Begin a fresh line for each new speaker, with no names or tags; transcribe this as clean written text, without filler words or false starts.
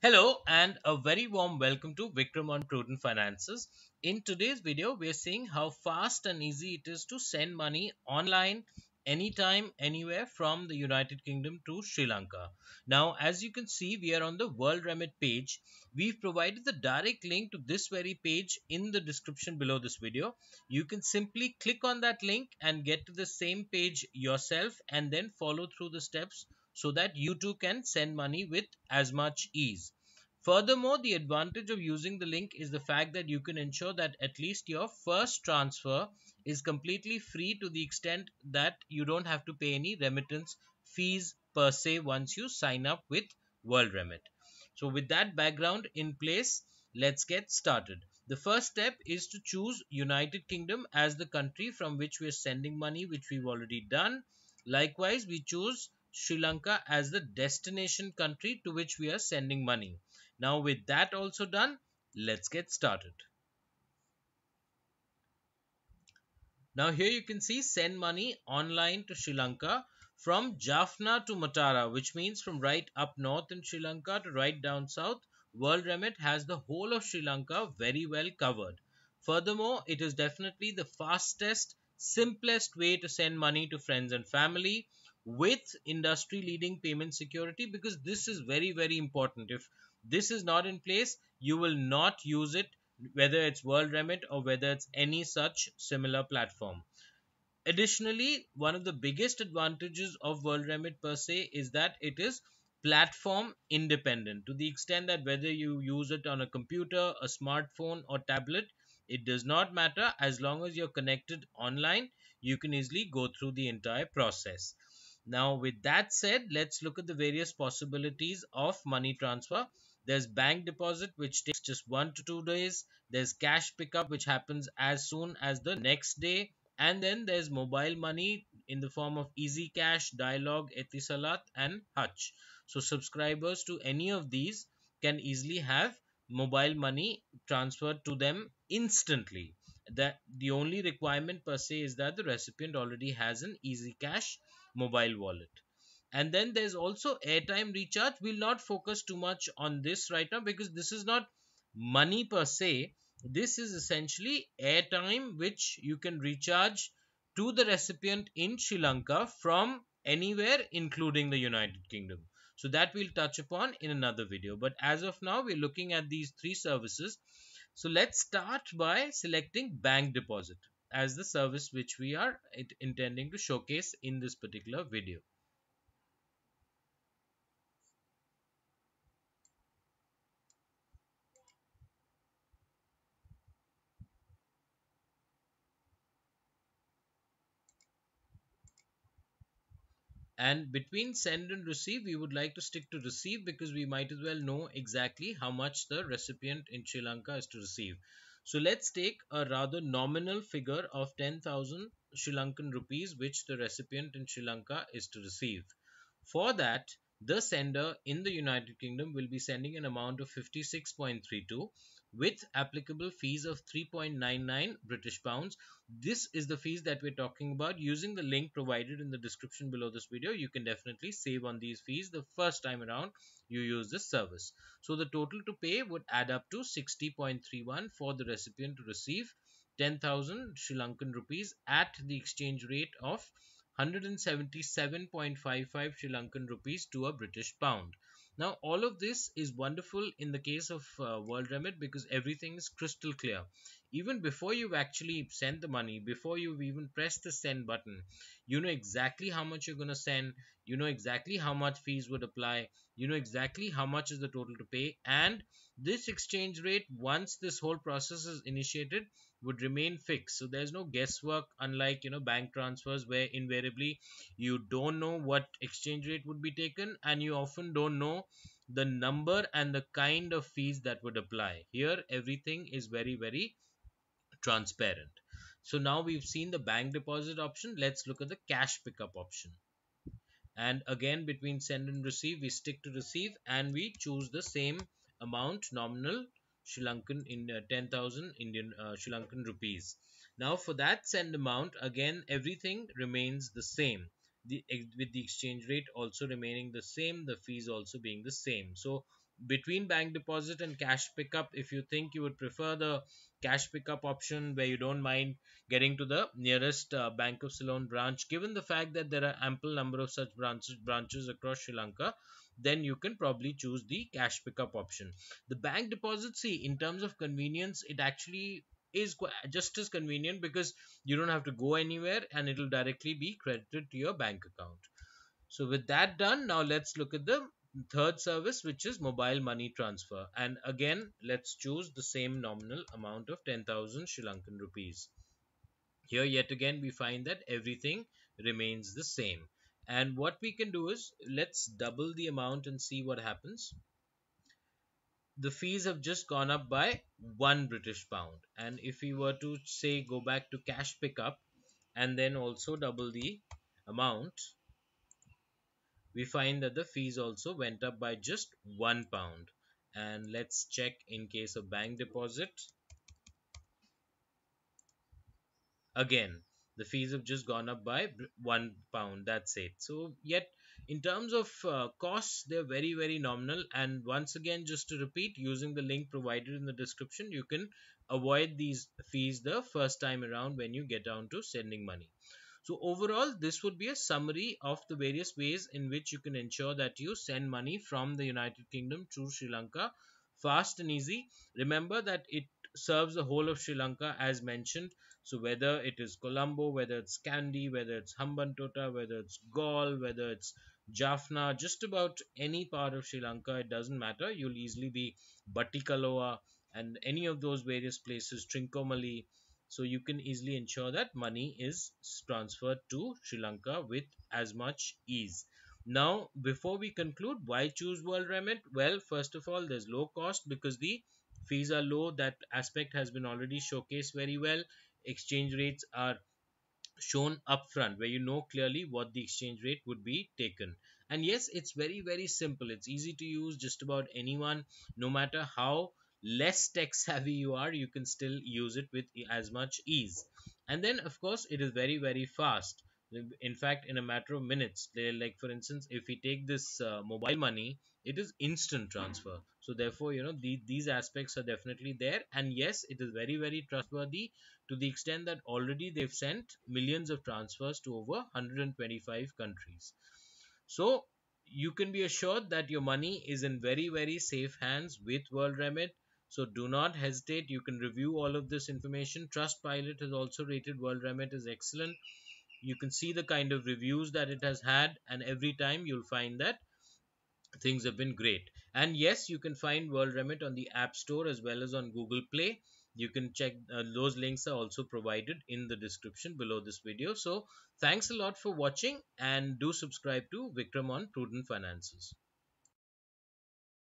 Hello and a very warm welcome to Vikram on Prudent Finances. In today's video, we are seeing how fast and easy it is to send money online anytime, anywhere from the United Kingdom to Sri Lanka. Now, as you can see, we are on the World Remit page. We've provided the direct link to this very page in the description below this video. You can simply click on that link and get to the same page yourself and then follow through the steps so that you too can send money with as much ease. Furthermore, the advantage of using the link is the fact that you can ensure that at least your first transfer is completely free to the extent that you don't have to pay any remittance fees per se once you sign up with WorldRemit. So with that background in place, let's get started. The first step is to choose United Kingdom as the country from which we are sending money, which we've already done. Likewise, we choose Sri Lanka as the destination country to which we are sending money. Now, with that also done, let's get started. Now, here you can see send money online to Sri Lanka from Jaffna to Matara, which means from right up north in Sri Lanka to right down south. World Remit has the whole of Sri Lanka very well covered. Furthermore, it is definitely the fastest, simplest way to send money to friends and family with industry leading payment security, because this is very, very important. If this is not in place, you will not use it, whether it's World Remit or whether it's any such similar platform. Additionally, one of the biggest advantages of World Remit per se is that it is platform independent, to the extent that whether you use it on a computer, a smartphone, or tablet, it does not matter. As long as you're connected online, you can easily go through the entire process. Now, with that said, let's look at the various possibilities of money transfer. There's bank deposit, which takes just 1 to 2 days. There's cash pickup, which happens as soon as the next day. And then there's mobile money in the form of Easy Cash, Dialog, Etisalat, and Hutch. So subscribers to any of these can easily have mobile money transferred to them instantly. That the only requirement per se is that the recipient already has an Easy Cash mobile wallet. And then there's also airtime recharge. We'll not focus too much on this right now because this is not money per se. This is essentially airtime which you can recharge to the recipient in Sri Lanka from anywhere, including the United Kingdom. So that we'll touch upon in another video. But as of now, we're looking at these three services. So let's start by selecting bank deposit as the service which we are intending to showcase in this particular video. And between send and receive, we would like to stick to receive because we might as well know exactly how much the recipient in Sri Lanka is to receive. So let's take a rather nominal figure of 10,000 Sri Lankan rupees, which the recipient in Sri Lanka is to receive. For that, the sender in the United Kingdom will be sending an amount of 56.32 with applicable fees of 3.99 British pounds. This is the fees that we're talking about. Using the link provided in the description below this video, you can definitely save on these fees the first time around you use this service. So the total to pay would add up to 60.31 for the recipient to receive 10,000 Sri Lankan rupees at the exchange rate of 177.55 Sri Lankan rupees to a British pound. Now, all of this is wonderful in the case of World Remit because everything is crystal clear. Even before you've actually sent the money, before you've even pressed the send button, you know exactly how much you're going to send, you know exactly how much fees would apply, you know exactly how much is the total to pay, and this exchange rate, once this whole process is initiated, would remain fixed. So there's no guesswork, unlike bank transfers where invariably you don't know what exchange rate would be taken and you often don't know the number and the kind of fees that would apply. Here everything is very, very transparent. So now we've seen the bank deposit option. Let's look at the cash pickup option. And again, between send and receive, we stick to receive and we choose the same amount, nominal Sri Lankan in 10,000 Indian Sri Lankan rupees. Now for that send amount, again everything remains the same, with the exchange rate also remaining the same, the fees also being the same. So between bank deposit and cash pickup, if you think you would prefer the cash pickup option where you don't mind getting to the nearest Bank of Ceylon branch, given the fact that there are ample number of such branches across Sri Lanka, then you can probably choose the cash pickup option. The bank deposit, see, in terms of convenience, it actually is just as convenient because you don't have to go anywhere and it will directly be credited to your bank account. So with that done, now let's look at the third service, which is mobile money transfer. And again, let's choose the same nominal amount of 10,000 Sri Lankan rupees. Here yet again we find that everything remains the same. And what we can do is let's double the amount and see what happens. The fees have just gone up by 1 British pound. And if we were to say go back to cash pickup and then also double the amount, we find that the fees also went up by just £1. And let's check in case of bank deposit. Again, the fees have just gone up by £1. That's it. So yet in terms of costs, they're very very nominal. And once again, just to repeat, using the link provided in the description, you can avoid these fees the first time around when you get down to sending money. So overall, this would be a summary of the various ways in which you can ensure that you send money from the United Kingdom to Sri Lanka fast and easy. Remember that it serves the whole of Sri Lanka as mentioned. So whether it is Colombo, whether it's Kandy, whether it's Hambantota, whether it's Galle, whether it's Jaffna, just about any part of Sri Lanka, it doesn't matter. You'll easily be Batticaloa and any of those various places, Trincomalee. So you can easily ensure that money is transferred to Sri Lanka with as much ease. Now, before we conclude, why choose World Remit? Well, first of all, there's low cost because the fees are low. That aspect has been already showcased very well. Exchange rates are shown upfront where you know clearly what the exchange rate would be taken. And yes, it's very very simple, it's easy to use. Just about anyone, no matter how less tech savvy you are, you can still use it with as much ease. And then of course it is very very fast. In fact, in a matter of minutes, like for instance, if we take this mobile money, it is instant transfer. So therefore, these aspects are definitely there. And yes, it is very very trustworthy to the extent that already they've sent millions of transfers to over 125 countries. So you can be assured that your money is in very, very safe hands with World Remit. So do not hesitate. You can review all of this information. Trustpilot has also rated World Remit as excellent. You can see the kind of reviews that it has had, and every time you'll find that things have been great. And yes, you can find World Remit on the App Store as well as on Google Play. You can check, those links are also provided in the description below this video. So thanks a lot for watching, and do subscribe to Vikram on Prudent Finances.